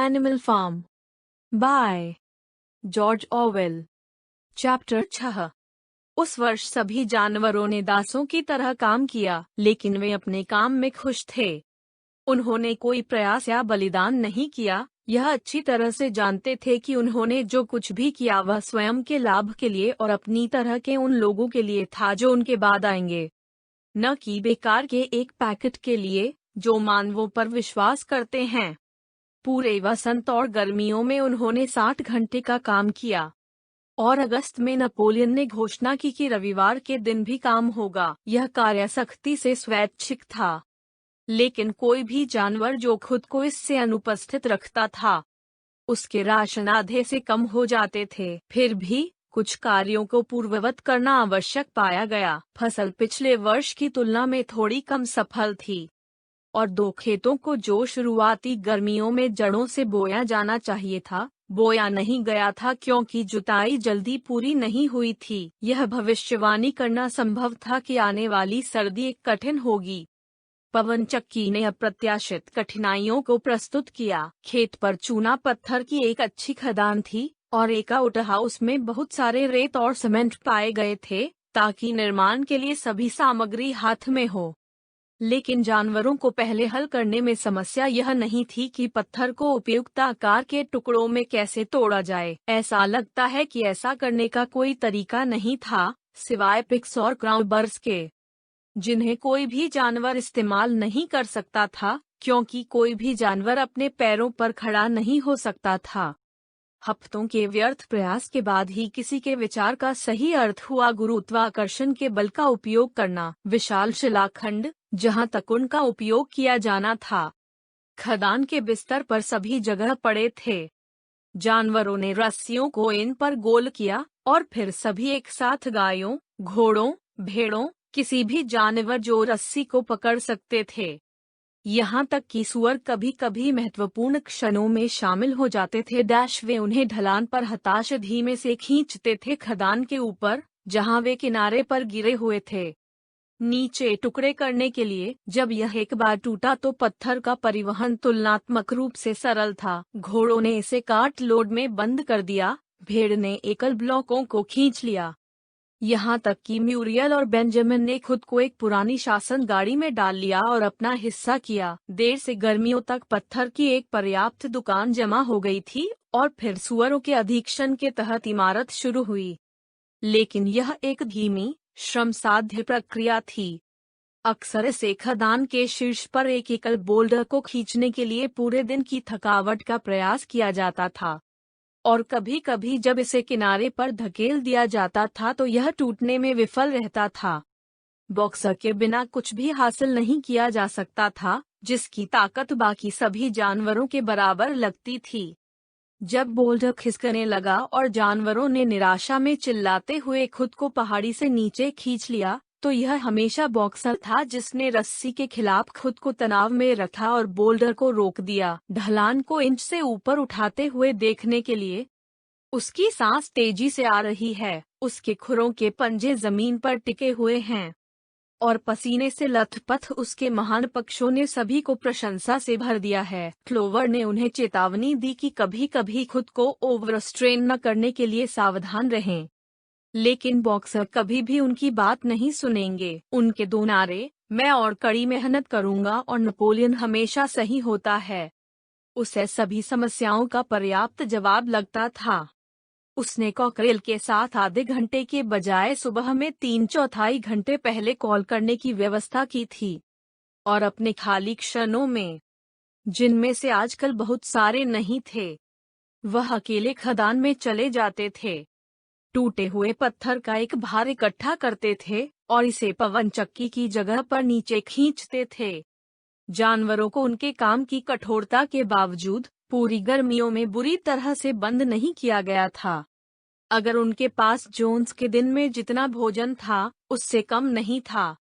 Animal farm by George Orwell. Chapter 6। उस वर्ष सभी जानवरों ने दासों की तरह काम किया, लेकिन वे अपने काम में खुश थे। उन्होंने कोई प्रयास या बलिदान नहीं किया। यह अच्छी तरह से जानते थे कि उन्होंने जो कुछ भी किया वह स्वयं के लाभ के लिए और अपनी तरह के उन लोगों के लिए था जो उनके बाद आएंगे, न कि बेकार के एक पैकेट के लिए जो मानवों पर विश्वास करते हैं। पूरे वसंत और गर्मियों में उन्होंने 60 घंटे का काम किया, और अगस्त में नेपोलियन ने घोषणा की कि रविवार के दिन भी काम होगा। यह कार्य सख्ती से स्वैच्छिक था, लेकिन कोई भी जानवर जो खुद को इससे अनुपस्थित रखता था, उसके राशन आधे से कम हो जाते थे। फिर भी कुछ कार्यों को पूर्ववत करना आवश्यक पाया गया। फसल पिछले वर्ष की तुलना में थोड़ी कम सफल थी, और 2 खेतों को जो शुरुआती गर्मियों में जड़ों से बोया जाना चाहिए था, बोया नहीं गया था क्योंकि जुताई जल्दी पूरी नहीं हुई थी। यह भविष्यवाणी करना संभव था कि आने वाली सर्दी कठिन होगी। पवन चक्की ने अप्रत्याशित कठिनाइयों को प्रस्तुत किया। खेत पर चूना पत्थर की एक अच्छी खदान थी, और एक आउटहाउस में बहुत सारे रेत और सीमेंट पाए गए थे, ताकि निर्माण के लिए सभी सामग्री हाथ में हो। लेकिन जानवरों को पहले हल करने में समस्या यह नहीं थी कि पत्थर को उपयुक्त आकार के टुकड़ों में कैसे तोड़ा जाए। ऐसा लगता है कि ऐसा करने का कोई तरीका नहीं था, सिवाय पिक्स और क्राउबर्स के, जिन्हें कोई भी जानवर इस्तेमाल नहीं कर सकता था, क्योंकि कोई भी जानवर अपने पैरों पर खड़ा नहीं हो सकता था। हफ्तों के व्यर्थ प्रयास के बाद ही किसी के विचार का सही अर्थ हुआ गुरुत्वाकर्षण के बल का उपयोग करना। विशाल शिलाखंड, जहां तक उनका उपयोग किया जाना था, खदान के बिस्तर पर सभी जगह पड़े थे। जानवरों ने रस्सियों को इन पर गोल किया, और फिर सभी एक साथ गायों, घोड़ों, भेड़ों, किसी भी जानवर जो रस्सी को पकड़ सकते थे, यहाँ तक कि सुअर कभी कभी महत्वपूर्ण क्षणों में शामिल हो जाते थे। वे उन्हें ढलान पर हताश धीमे से खींचते थे खदान के ऊपर, जहाँ वे किनारे पर गिरे हुए थे, नीचे टुकड़े करने के लिए। जब यह एक बार टूटा तो पत्थर का परिवहन तुलनात्मक रूप से सरल था। घोड़ों ने इसे कार्ट लोड में बंद कर दिया, भेड़ ने एकल ब्लॉकों को खींच लिया। यहाँ तक कि म्यूरियल और बेंजामिन ने खुद को एक पुरानी शासन गाड़ी में डाल लिया और अपना हिस्सा किया। देर से गर्मियों तक पत्थर की एक पर्याप्त दुकान जमा हो गई थी, और फिर सुअरों के अधीक्षण के तहत इमारत शुरू हुई। लेकिन यह एक धीमी, श्रमसाध्य प्रक्रिया थी। अक्सर इसे खदान के शीर्ष पर एक एकल बोल्डर को खींचने के लिए पूरे दिन की थकावट का प्रयास किया जाता था, और कभी कभी जब इसे किनारे पर धकेल दिया जाता था तो यह टूटने में विफल रहता था। बॉक्सर के बिना कुछ भी हासिल नहीं किया जा सकता था, जिसकी ताकत बाकी सभी जानवरों के बराबर लगती थी। जब बोल्डर खिसकने लगा और जानवरों ने निराशा में चिल्लाते हुए खुद को पहाड़ी से नीचे खींच लिया, तो यह हमेशा बॉक्सर था जिसने रस्सी के खिलाफ खुद को तनाव में रखा और बोल्डर को रोक दिया। ढलान को इंच से ऊपर उठाते हुए देखने के लिए, उसकी सांस तेजी से आ रही है, उसके खुरों के पंजे जमीन पर टिके हुए हैं, और पसीने से लथपथ उसके महान पक्षों ने सभी को प्रशंसा से भर दिया है। क्लोवर ने उन्हें चेतावनी दी कि कभी कभी खुद को ओवरस्ट्रेन न करने के लिए सावधान रहें, लेकिन बॉक्सर कभी भी उनकी बात नहीं सुनेंगे। उनके 2 नारे, मैं और कड़ी मेहनत करूंगा और नेपोलियन हमेशा सही होता है, उसे सभी समस्याओं का पर्याप्त जवाब लगता था। उसने कॉकरेल के साथ आधे घंटे के बजाय सुबह में 3/4 घंटे पहले कॉल करने की व्यवस्था की थी, और अपने खाली क्षणों में, जिनमें से आजकल बहुत सारे नहीं थे, वह अकेले खदान में चले जाते थे, टूटे हुए पत्थर का एक भार इकट्ठा करते थे और इसे पवन चक्की की जगह पर नीचे खींचते थे। जानवरों को उनके काम की कठोरता के बावजूद पूरी गर्मियों में बुरी तरह से बंद नहीं किया गया था। अगर उनके पास जोन्स के दिन में जितना भोजन था उससे कम नहीं था,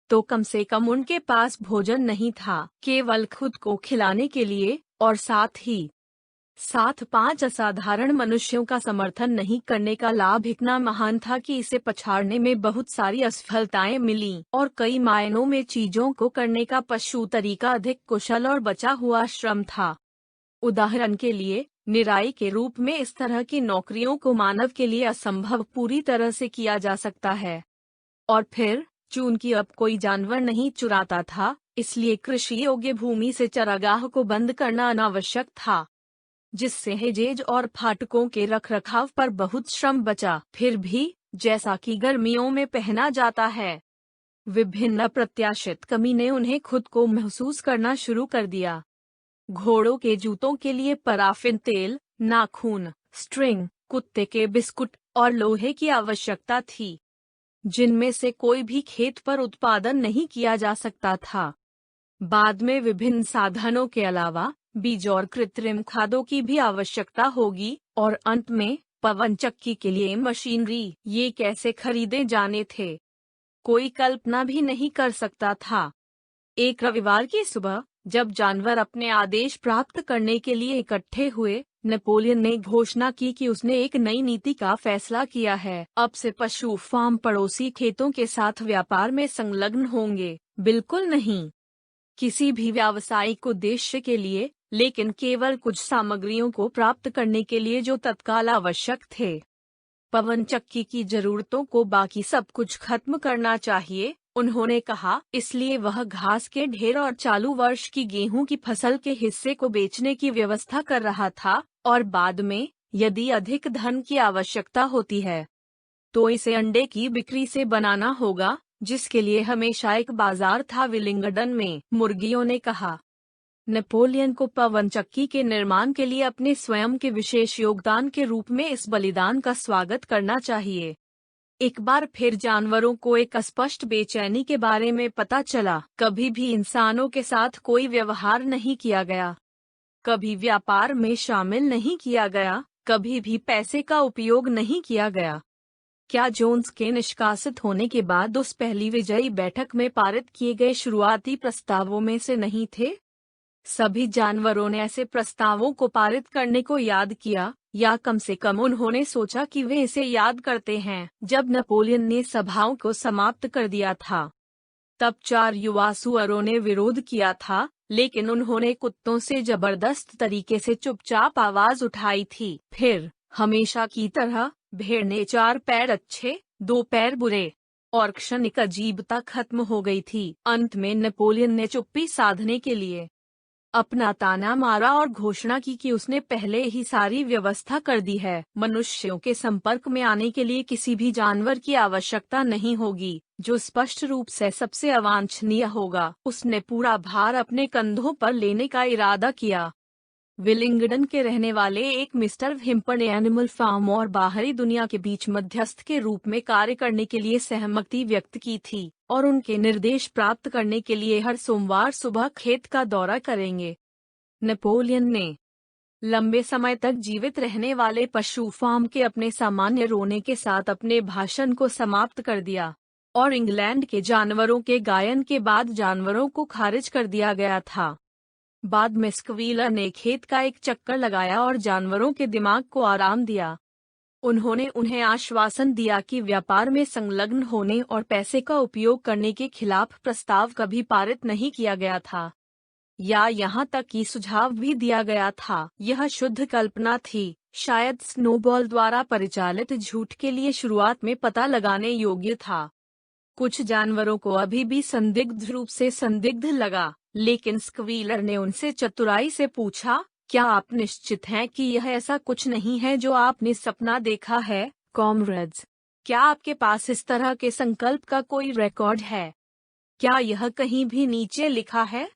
तो कम से कम उनके पास भोजन नहीं था, केवल खुद को खिलाने के लिए, और साथ 5 असाधारण मनुष्यों का समर्थन नहीं करने का लाभ इतना महान था कि इसे पछाड़ने में बहुत सारी असफलताएं मिलीं, और कई मायनों में चीजों को करने का पशु तरीका अधिक कुशल और बचा हुआ श्रम था। उदाहरण के लिए, निराई के रूप में इस तरह की नौकरियों को मानव के लिए असंभव पूरी तरह से किया जा सकता है। और फिर, चूंकि अब कोई जानवर नहीं चुराता था, इसलिए कृषि योग्य भूमि से चरागाह को बंद करना अनावश्यक था, जिससे हेजेज और फाटकों के रखरखाव पर बहुत श्रम बचा। फिर भी, जैसा कि गर्मियों में पहना जाता है, विभिन्न अप्रत्याशित कमी ने उन्हें खुद को महसूस करना शुरू कर दिया। घोड़ों के जूतों के लिए पराफिन तेल, नाखून, स्ट्रिंग, कुत्ते के बिस्कुट और लोहे की आवश्यकता थी, जिनमें से कोई भी खेत पर उत्पादन नहीं किया जा सकता था। बाद में विभिन्न साधनों के अलावा बीज और कृत्रिम खादों की भी आवश्यकता होगी, और अंत में पवन चक्की के लिए मशीनरी। ये कैसे खरीदे जाने थे, कोई कल्पना भी नहीं कर सकता था। एक रविवार की सुबह, जब जानवर अपने आदेश प्राप्त करने के लिए इकट्ठे हुए, नेपोलियन ने घोषणा की कि उसने एक नई नीति का फैसला किया है। अब से पशु फार्म पड़ोसी खेतों के साथ व्यापार में संलग्न होंगे। बिल्कुल नहीं, किसी भी व्यावसायिक उद्देश्य के लिए, लेकिन केवल कुछ सामग्रियों को प्राप्त करने के लिए जो तत्काल आवश्यक थे। पवन चक्की की जरूरतों को बाकी सब कुछ खत्म करना चाहिए, उन्होंने कहा। इसलिए वह घास के ढेर और चालू वर्ष की गेहूं की फसल के हिस्से को बेचने की व्यवस्था कर रहा था, और बाद में, यदि अधिक धन की आवश्यकता होती है, तो इसे अंडे की बिक्री से बनाना होगा, जिसके लिए हमेशा एक बाजार था। विलिंगडन में मुर्गियों ने कहा, नेपोलियन को पवन चक्की के निर्माण के लिए अपने स्वयं के विशेष योगदान के रूप में इस बलिदान का स्वागत करना चाहिए। एक बार फिर जानवरों को एक अस्पष्ट बेचैनी के बारे में पता चला। कभी भी इंसानों के साथ कोई व्यवहार नहीं किया गया, कभी व्यापार में शामिल नहीं किया गया, कभी भी पैसे का उपयोग नहीं किया गया। क्या जोन्स के निष्कासित होने के बाद उस पहली विजयी बैठक में पारित किए गए शुरुआती प्रस्तावों में से नहीं थे? सभी जानवरों ने ऐसे प्रस्तावों को पारित करने को याद किया, या कम से कम उन्होंने सोचा कि वे इसे याद करते हैं। जब नेपोलियन ने सभाओं को समाप्त कर दिया था, तब 4 युवा सुअरों ने विरोध किया था, लेकिन उन्होंने कुत्तों से जबरदस्त तरीके से चुपचाप आवाज उठाई थी। फिर, हमेशा की तरह, भेड़ ने 4 पैर अच्छे, 2 पैर बुरे, और क्षणिक अजीबता खत्म हो गई थी। अंत में नेपोलियन ने चुप्पी साधने के लिए अपना ताना मारा और घोषणा की कि उसने पहले ही सारी व्यवस्था कर दी है। मनुष्यों के संपर्क में आने के लिए किसी भी जानवर की आवश्यकता नहीं होगी, जो स्पष्ट रूप से सबसे अवांछनीय होगा। उसने पूरा भार अपने कंधों पर लेने का इरादा किया। विलिंगडन के रहने वाले एक मिस्टर हिम्पर ने एनिमल फार्म और बाहरी दुनिया के बीच मध्यस्थ के रूप में कार्य करने के लिए सहमति व्यक्त की थी, और उनके निर्देश प्राप्त करने के लिए हर सोमवार सुबह खेत का दौरा करेंगे। नेपोलियन ने लंबे समय तक जीवित रहने वाले पशु फार्म के अपने सामान्य रोने के साथ अपने भाषण को समाप्त कर दिया, और इंग्लैंड के जानवरों के गायन के बाद जानवरों को खारिज कर दिया गया था। बाद में स्क्वीलर ने खेत का एक चक्कर लगाया और जानवरों के दिमाग को आराम दिया। उन्होंने उन्हें आश्वासन दिया कि व्यापार में संलग्न होने और पैसे का उपयोग करने के खिलाफ प्रस्ताव कभी पारित नहीं किया गया था, या यहाँ तक कि सुझाव भी दिया गया था। यह शुद्ध कल्पना थी, शायद स्नोबॉल द्वारा परिचालित झूठ के लिए शुरुआत में पता लगाने योग्य था। कुछ जानवरों को अभी भी संदिग्ध रूप से संदिग्ध लगा, लेकिन स्क्वीलर ने उनसे चतुराई से पूछा, क्या आप निश्चित हैं कि यह ऐसा कुछ नहीं है जो आपने सपना देखा है, कॉमरेड्स? क्या आपके पास इस तरह के संकल्प का कोई रिकॉर्ड है? क्या यह कहीं भी नीचे लिखा है?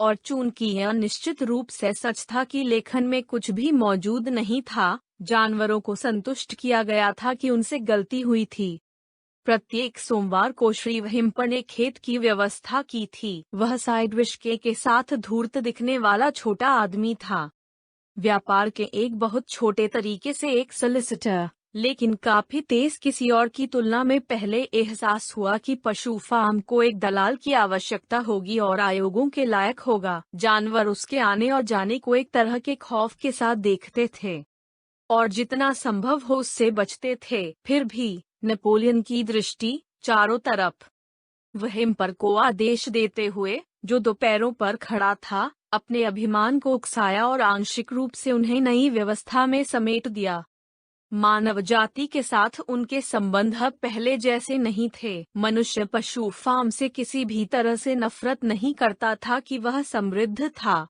और चूंकि यह निश्चित रूप से सच था कि लेखन में कुछ भी मौजूद नहीं था, जानवरों को संतुष्ट किया गया था कि उनसे गलती हुई थी। प्रत्येक सोमवार को श्री हिम्पर ने खेत की व्यवस्था की थी। वह साइड विस्के के साथ धूर्त दिखने वाला छोटा आदमी था, व्यापार के एक बहुत छोटे तरीके से एक सॉलिसिटर, लेकिन काफी तेज। किसी और की तुलना में पहले एहसास हुआ कि पशु फार्म को एक दलाल की आवश्यकता होगी और आयोगों के लायक होगा। जानवर उसके आने और जाने को एक तरह के खौफ के साथ देखते थे, और जितना संभव हो उससे बचते थे। फिर भी नेपोलियन की दृष्टि चारों तरफ वह हेम्पर को आदेश देते हुए, जो दो पैरों पर खड़ा था, अपने अभिमान को उकसाया और आंशिक रूप से उन्हें नई व्यवस्था में समेट दिया। मानव जाति के साथ उनके संबंध अब पहले जैसे नहीं थे। मनुष्य पशु फार्म से किसी भी तरह से नफरत नहीं करता था कि वह समृद्ध था।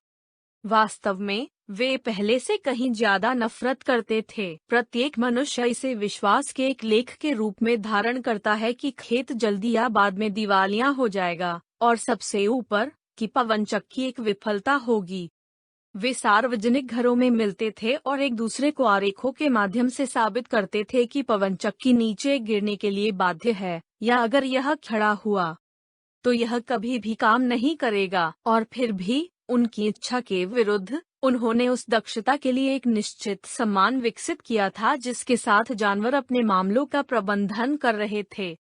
वास्तव में वे पहले से कहीं ज्यादा नफरत करते थे। प्रत्येक मनुष्य इसे विश्वास के एक लेख के रूप में धारण करता है कि खेत जल्दी या बाद में दिवालिया हो जाएगा, और सबसे ऊपर कि पवन चक्की एक विफलता होगी। वे सार्वजनिक घरों में मिलते थे और एक दूसरे को आरेखों के माध्यम से साबित करते थे कि पवन चक्की नीचे गिरने के लिए बाध्य है, या अगर यह खड़ा हुआ तो यह कभी भी काम नहीं करेगा। और फिर भी उनकी इच्छा के विरुद्ध उन्होंने उस दक्षता के लिए एक निश्चित सम्मान विकसित किया था जिसके साथ जानवर अपने मामलों का प्रबंधन कर रहे थे।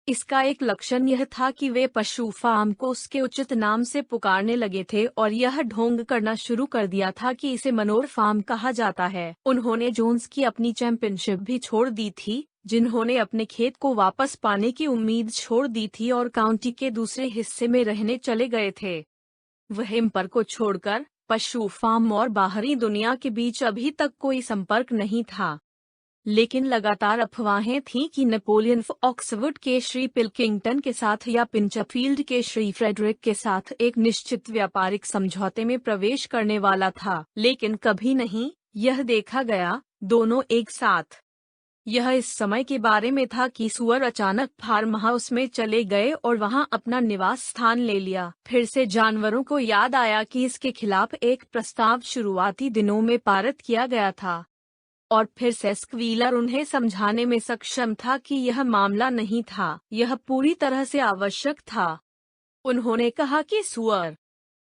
इसका एक लक्षण यह था कि वे पशु फार्म को उसके उचित नाम से पुकारने लगे थे और यह ढोंग करना शुरू कर दिया था कि इसे मनोर फार्म कहा जाता है। उन्होंने जोन्स की अपनी चैंपियनशिप भी छोड़ दी थी, जिन्होंने अपने खेत को वापस पाने की उम्मीद छोड़ दी थी और काउंटी के दूसरे हिस्से में रहने चले गए थे। वह हेम्पर को छोड़कर पशु फार्म और बाहरी दुनिया के बीच अभी तक कोई संपर्क नहीं था। लेकिन लगातार अफवाहें थीं कि नेपोलियन ऑक्सफोर्ड के श्री पिल्किंगटन के साथ या पिंचफील्ड के श्री फ्रेडरिक के साथ एक निश्चित व्यापारिक समझौते में प्रवेश करने वाला था, लेकिन कभी नहीं यह देखा गया दोनों एक साथ। यह इस समय के बारे में था कि सुअर अचानक फार्म हाउस में चले गए और वहां अपना निवास स्थान ले लिया। फिर से जानवरों को याद आया कि इसके खिलाफ एक प्रस्ताव शुरुआती दिनों में पारित किया गया था, और फिर से स्क्वीलर उन्हें समझाने में सक्षम था कि यह मामला नहीं था, यह पूरी तरह से आवश्यक था। उन्होंने कहा कि सुअर,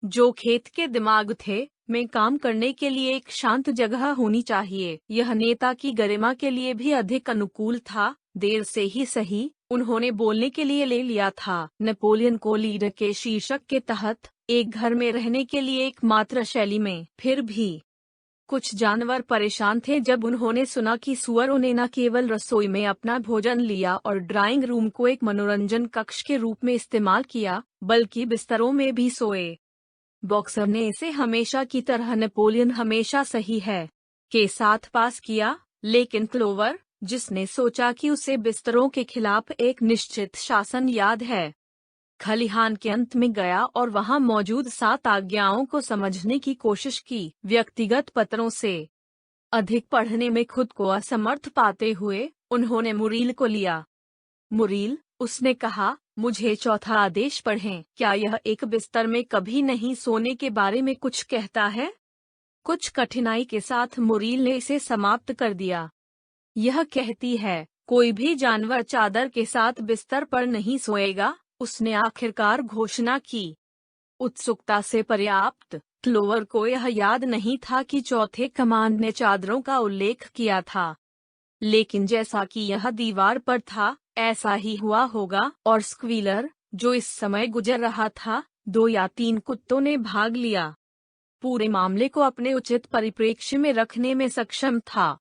जो खेत के दिमाग थे, में काम करने के लिए एक शांत जगह होनी चाहिए। यह नेता की गरिमा के लिए भी अधिक अनुकूल था। देर से ही सही, उन्होंने बोलने के लिए ले लिया था। नेपोलियन को लीडर के शीर्षक के तहत एक घर में रहने के लिए एकमात्र शैली में। फिर भी कुछ जानवर परेशान थे जब उन्होंने सुना कि सुअरों ने न केवल रसोई में अपना भोजन लिया और ड्राइंग रूम को एक मनोरंजन कक्ष के रूप में इस्तेमाल किया, बल्कि बिस्तरों में भी सोए। बॉक्सर ने इसे हमेशा की तरह नेपोलियन हमेशा सही है के साथ पास किया, लेकिन क्लोवर, जिसने सोचा कि उसे बिस्तरों के खिलाफ एक निश्चित शासन याद है, खलिहान के अंत में गया और वहां मौजूद 7 आज्ञाओं को समझने की कोशिश की। व्यक्तिगत पत्रों से अधिक पढ़ने में खुद को असमर्थ पाते हुए उन्होंने मुरील को लिया। मुरील, उसने कहा, मुझे चौथा आदेश पढ़ें। क्या यह एक बिस्तर में कभी नहीं सोने के बारे में कुछ कहता है? कुछ कठिनाई के साथ मुरील ने इसे समाप्त कर दिया। यह कहती है, कोई भी जानवर चादर के साथ बिस्तर पर नहीं सोएगा, उसने आखिरकार घोषणा की। उत्सुकता से पर्याप्त, क्लोवर को यह याद नहीं था कि चौथे कमांड ने चादरों का उल्लेख किया था, लेकिन जैसा कि यह दीवार पर था, ऐसा ही हुआ होगा। और स्क्वीलर, जो इस समय गुजर रहा था, 2 या 3 कुत्तों ने भाग लिया, पूरे मामले को अपने उचित परिप्रेक्ष्य में रखने में सक्षम था।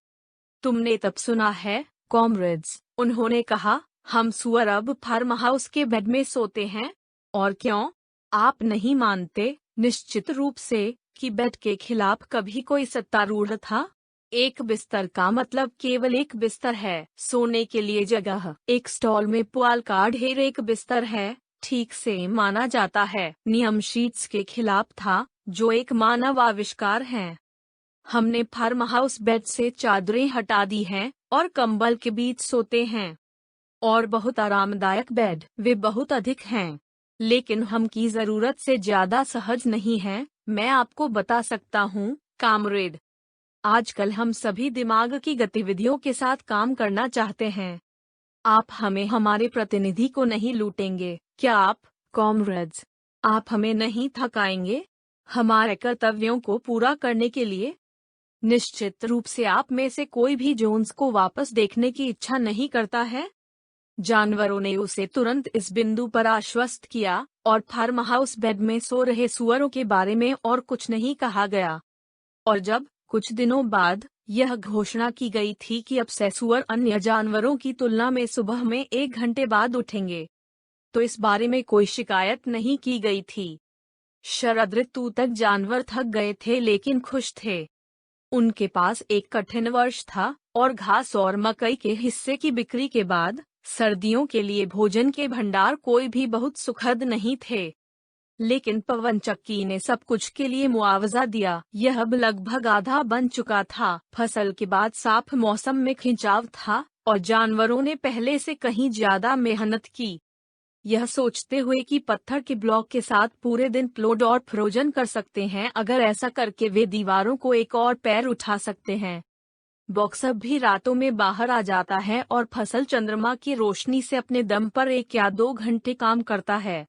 तुमने तब सुना है, कॉमरेड्स, उन्होंने कहा, हम सुअर अब फार्म हाउस के बेड में सोते हैं। और क्यों? आप नहीं मानते, निश्चित रूप से, कि बेड के खिलाफ कभी कोई सत्तारूढ़ था। एक बिस्तर का मतलब केवल एक बिस्तर है, सोने के लिए जगह। एक स्टॉल में पुआल का ढेर एक बिस्तर है, ठीक से माना जाता है। नियम शीट्स के खिलाफ था, जो एक मानव आविष्कार है। हमने फार्म हाउस बेड से चादरें हटा दी हैं और कंबल के बीच सोते हैं। और बहुत आरामदायक बेड, वे बहुत अधिक हैं, लेकिन हम की जरूरत से ज्यादा सहज नहीं हैं। मैं आपको बता सकता हूँ, कामरेड, आजकल हम सभी दिमाग की गतिविधियों के साथ काम करना चाहते हैं। आप हमें हमारे प्रतिनिधि को नहीं लूटेंगे, क्या आप, कॉमरेड्स? आप हमें नहीं थकाएंगे हमारे कर्तव्यों को पूरा करने के लिए? निश्चित रूप से आप में से कोई भी जोन्स को वापस देखने की इच्छा नहीं करता है। जानवरों ने उसे तुरंत इस बिंदु पर आश्वस्त किया, और फार्म हाउस बेड में सो रहे सुअरों के बारे में और कुछ नहीं कहा गया। और जब कुछ दिनों बाद यह घोषणा की गई थी कि अब से सुअर अन्य जानवरों की तुलना में सुबह में 1 घंटे बाद उठेंगे, तो इस बारे में कोई शिकायत नहीं की गई थी। शरद ऋतु तक जानवर थक गए थे लेकिन खुश थे। उनके पास एक कठिन वर्ष था और घास और मकई के हिस्से की बिक्री के बाद सर्दियों के लिए भोजन के भंडार कोई भी बहुत सुखद नहीं थे। लेकिन पवन चक्की ने सब कुछ के लिए मुआवजा दिया। यह अब लगभग आधा बन चुका था। फसल के बाद साफ मौसम में खिंचाव था और जानवरों ने पहले से कहीं ज्यादा मेहनत की। यह सोचते हुए कि पत्थर के ब्लॉक के साथ पूरे दिन प्लोड और फ्रोजन कर सकते हैं, अगर ऐसा करके वे दीवारों को एक और पैर उठा सकते हैं। बॉक्स अब भी रातों में बाहर आ जाता है और फसल चंद्रमा की रोशनी से अपने दम पर 1 या 2 घंटे काम करता है।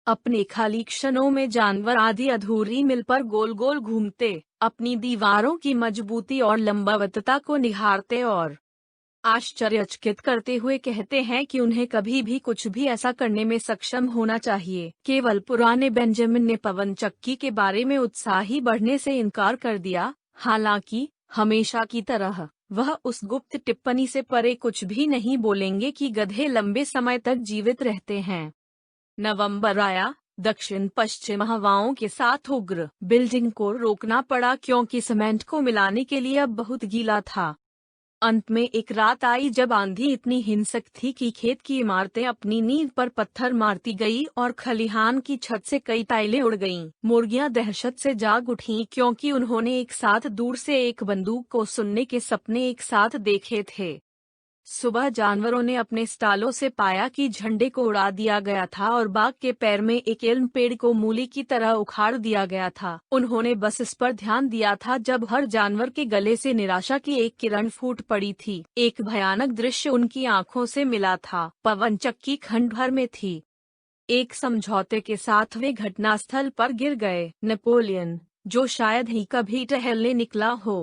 अपने खाली क्षणों में जानवर आधी अधूरी मिल पर गोल गोल घूमते, अपनी दीवारों की मजबूती और लंबावतता को निहारते और आश्चर्यचकित करते हुए कहते हैं कि उन्हें कभी भी कुछ भी ऐसा करने में सक्षम होना चाहिए। केवल पुराने बेंजामिन ने पवन चक्की के बारे में उत्साही बढ़ने से इनकार कर दिया। हालांकि हमेशा की तरह वह उस गुप्त टिप्पणी से परे कुछ भी नहीं बोलेंगे कि गधे लंबे समय तक जीवित रहते हैं। नवंबर आया। दक्षिण पश्चिम हवाओं के साथ उग्र बिल्डिंग को रोकना पड़ा क्योंकि सीमेंट को मिलाने के लिए अब बहुत गीला था। अंत में एक रात आई जब आंधी इतनी हिंसक थी कि खेत की इमारतें अपनी नींव पर पत्थर मारती गई और खलिहान की छत से कई टाइलें उड़ गईं। मुर्गियां दहशत से जाग उठीं क्योंकि उन्होंने एक साथ दूर से एक बंदूक को सुनने के सपने एक साथ देखे थे। सुबह जानवरों ने अपने स्टालों से पाया कि झंडे को उड़ा दिया गया था और बाग के पैर में एक एल्म पेड़ को मूली की तरह उखाड़ दिया गया था। उन्होंने बस इस पर ध्यान दिया था जब हर जानवर के गले से निराशा की एक किरण फूट पड़ी थी। एक भयानक दृश्य उनकी आंखों से मिला था। पवन चक्की खंडहर में थी। एक समझौते के साथ वे घटनास्थल पर गिर गए। नेपोलियन, जो शायद ही कभी टहलने निकला हो,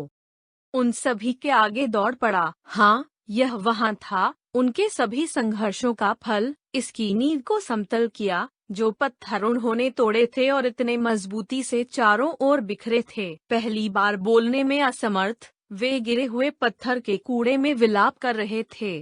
उन सभी के आगे दौड़ पड़ा। हाँ, यह वहाँ था, उनके सभी संघर्षों का फल, इसकी नींव को समतल किया जो पत्थर उन्होंने तोड़े थे और इतने मजबूती से चारों ओर बिखरे थे। पहली बार बोलने में असमर्थ, वे गिरे हुए पत्थर के कूड़े में विलाप कर रहे थे।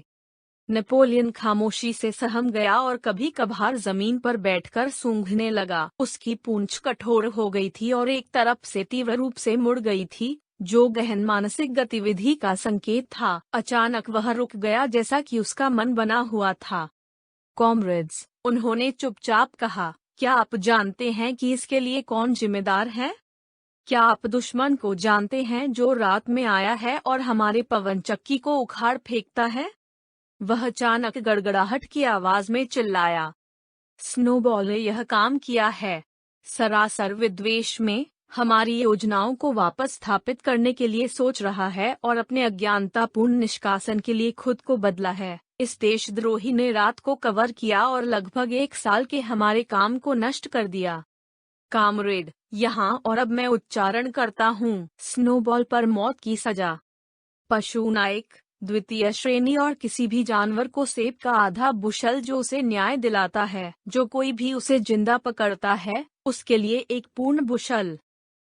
नेपोलियन खामोशी से सहम गया और कभी कभार जमीन पर बैठकर सूंघने लगा। उसकी पूंछ कठोर हो गई थी और एक तरफ से तीव्र रूप से मुड़ गई थी, जो गहन मानसिक गतिविधि का संकेत था। अचानक वह रुक गया जैसा कि उसका मन बना हुआ था। कॉमरेड्स, उन्होंने चुपचाप कहा, क्या आप जानते हैं कि इसके लिए कौन जिम्मेदार है? क्या आप दुश्मन को जानते हैं जो रात में आया है और हमारे पवन चक्की को उखाड़ फेंकता है? वह अचानक गड़गड़ाहट की आवाज में चिल्लाया। स्नोबॉल ने यह काम किया है। सरासर विद्वेष में हमारी योजनाओं को वापस स्थापित करने के लिए सोच रहा है और अपने अज्ञानतापूर्ण निष्कासन के लिए खुद को बदला है। इस देशद्रोही ने रात को कवर किया और लगभग 1 साल के हमारे काम को नष्ट कर दिया। कामरेड, यहाँ और अब मैं उच्चारण करता हूँ, स्नोबॉल पर मौत की सजा। पशु नायक, द्वितीय श्रेणी और किसी भी जानवर को सेब का आधा बुशल जो उसे न्याय दिलाता है। जो कोई भी उसे जिंदा पकड़ता है, उसके लिए एक पूर्ण बुशल।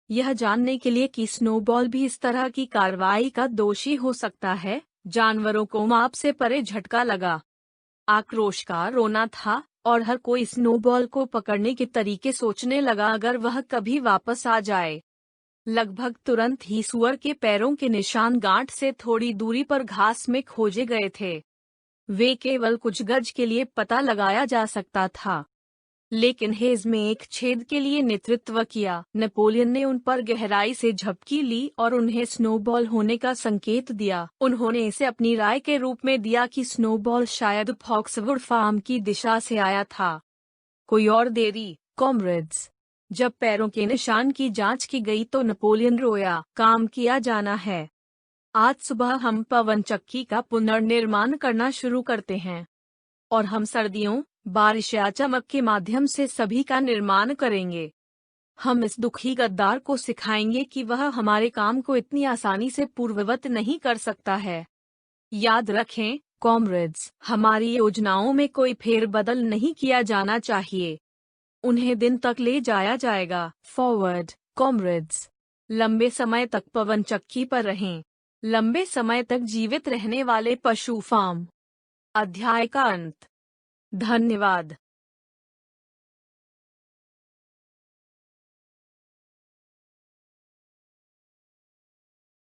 यह जानने के लिए कि स्नोबॉल भी इस तरह की कार्रवाई का दोषी हो सकता है, जानवरों को माप से परे झटका लगा। आक्रोश का रोना था और हर कोई स्नोबॉल को पकड़ने के तरीके सोचने लगा अगर वह कभी वापस आ जाए। लगभग तुरंत ही सुअर के पैरों के निशान गांठ से थोड़ी दूरी पर घास में खोजे गए थे। वे केवल कुछ गज के लिए पता लगाया जा सकता था, लेकिन हेज में एक छेद के लिए नेतृत्व किया। नेपोलियन ने उन पर गहराई से झपकी ली और उन्हें स्नोबॉल होने का संकेत दिया। उन्होंने इसे अपनी राय के रूप में दिया कि स्नोबॉल शायद फॉक्सवुड फार्म की दिशा से आया था। कोई और देरी, कॉमरेड्स। जब पैरों के निशान की जांच की गई तो नेपोलियन रोया, काम किया जाना है। आज सुबह हम पवन चक्की का पुनर्निर्माण करना शुरू करते हैं और हम सर्दियों, बारिश या चमक के माध्यम से सभी का निर्माण करेंगे। हम इस दुखी गद्दार को सिखाएंगे कि वह हमारे काम को इतनी आसानी से पूर्ववत नहीं कर सकता है। याद रखें, कॉमरेड्स, हमारी योजनाओं में कोई फेरबदल नहीं किया जाना चाहिए। उन्हें दिन तक ले जाया जाएगा। Forward, comrades. लंबे समय तक पवन चक्की पर रहें। लंबे समय तक जीवित रहने वाले पशु फार्म। अध्याय का अंत। धन्यवाद।